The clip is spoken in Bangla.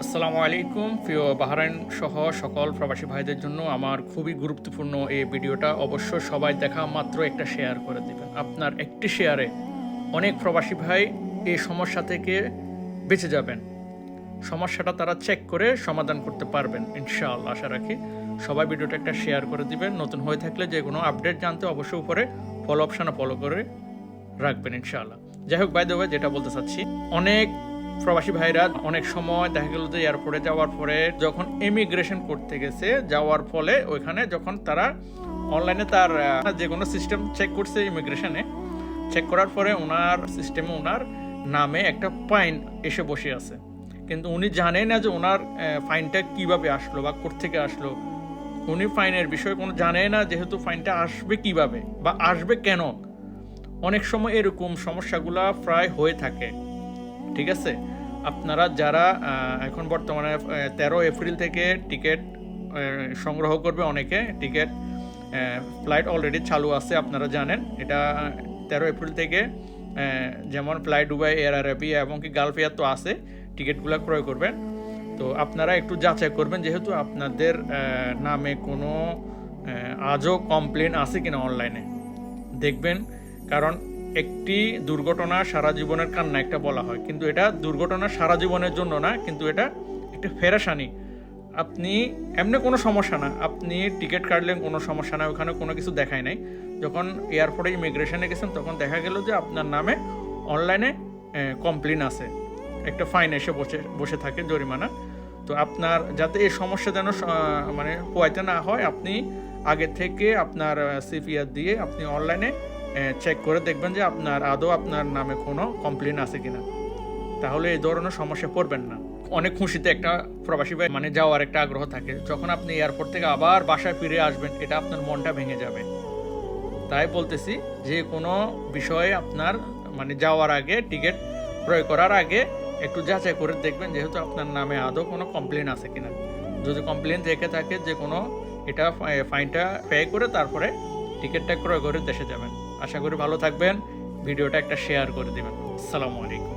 আসসালামু আলাইকুম প্রিয় বাহরাইন সহ সকল প্রবাসী ভাইদের জন্য আমার খুবই গুরুত্বপূর্ণ এই ভিডিওটা। অবশ্য সবাই দেখা মাত্র একটা শেয়ার করে দিবেন। আপনার একটি শেয়ারে অনেক প্রবাসী ভাই এই সমস্যা থেকে বেঁচে যাবেন। সমস্যাটা তারা চেক করে সমাধান করতে পারবেন ইনশাআল্লাহ, আশা রাখি। সবাই ভিডিওটা একটা শেয়ার করে দিবেন। নতুন হয়ে থাকলে যে কোনো আপডেট জানতে অবশ্যই উপরে ফলো অপশানে ফলো করে রাখবেন ইনশাআল্লাহ। যাই হোক, বাই দ্য ওয়ে, যেটা বলতে চাচ্ছি, অনেক প্রবাসী ভাইরা অনেক সময় দেখা গেল যে এয়ারপোর্টে যাওয়ার পরে যখন ইমিগ্রেশন করতে গেছে, যাওয়ার ফলে ওইখানে যখন তারা অনলাইনে তার যে কোনো সিস্টেম চেক করছে, ইমিগ্রেশনে চেক করার পরে ওনার সিস্টেমে ওনার নামে একটা ফাইন এসে বসে আছে, কিন্তু উনি জানেন না যে ওনার ফাইনটা কিভাবে আসলো বা কোত্থেকে আসলো। উনি ফাইনের বিষয়ে কোনো জানে না, যেহেতু ফাইনটা আসবে কিভাবে বা আসবে কেন। অনেক সময় এরকম সমস্যাগুলো প্রায় হয়ে থাকে, ঠিক আছে। আপনারা যারা এখন বর্তমানে 13 এপ্রিল থেকে টিকিট সংগ্রহ করবে, অনেকে টিকিট ফ্লাইট অলরেডি চালু আছে, আপনারা জানেন এটা। 13 এপ্রিল থেকে যেমন ফ্লাই দুবাই, এয়ার আরাবিয়া এবং কি গালফ এয়ার তো আছে, টিকিটগুলো ক্রয় করবেন। তো আপনারা একটু যাচাই করবেন, যেহেতু আপনাদের নামে কোনো আজও কমপ্লেন আছে কিনা অনলাইনে দেখবেন। কারণ একটি দুর্ঘটনা সারা জীবনের কান্না একটা বলা হয়, কিন্তু এটা দুর্ঘটনা সারা জীবনের জন্য না, কিন্তু এটা একটা ফেরেশানি। আপনি এমনি কোনো সমস্যা না, আপনি টিকিট কাটলেন, কোনো সমস্যা না, ওখানে কোনো কিছু দেখায় নাই। যখন এয়ারপোর্টে ইমিগ্রেশনে গেছেন তখন দেখা গেল যে আপনার নামে অনলাইনে কমপ্লেন আছে, একটা ফাইন এসে বসে থাকে, জরিমানা। তো আপনার যাতে এই সমস্যা যেন মানে পোয়াইতে না হয়, আপনি আগে থেকে আপনার সিপিআর দিয়ে আপনি অনলাইনে চেক করে দেখবেন যে আপনার নামে কোনো কমপ্লেন আছে কিনা, তাহলে এই ধরনের সমস্যা পড়বেন না। অনেক খুশিতে একটা প্রবাসী ভাই মানে যাওয়ার একটা আগ্রহ থাকে, যখন আপনি এয়ারপোর্ট থেকে আবার বাসায় ফিরে আসবেন, এটা আপনার মনটা ভেঙে যাবে। তাই বলতেছি, যে কোনো বিষয়ে আপনার মানে যাওয়ার আগে, টিকিট ক্রয় করার আগে একটু যাচাই করে দেখবেন, যেহেতু আপনার নামে আদৌ কোনো কমপ্লেন আছে কিনা। যদি কমপ্লেন থেকে থাকে, যে কোনো এটা ফাইনটা পে করে তারপরে টিকিটটা ক্রয় করে দেশে যাবেন। আশা করি ভালো থাকবেন। ভিডিওটা একটা শেয়ার করে দেবেন। আসসালামু আলাইকুম।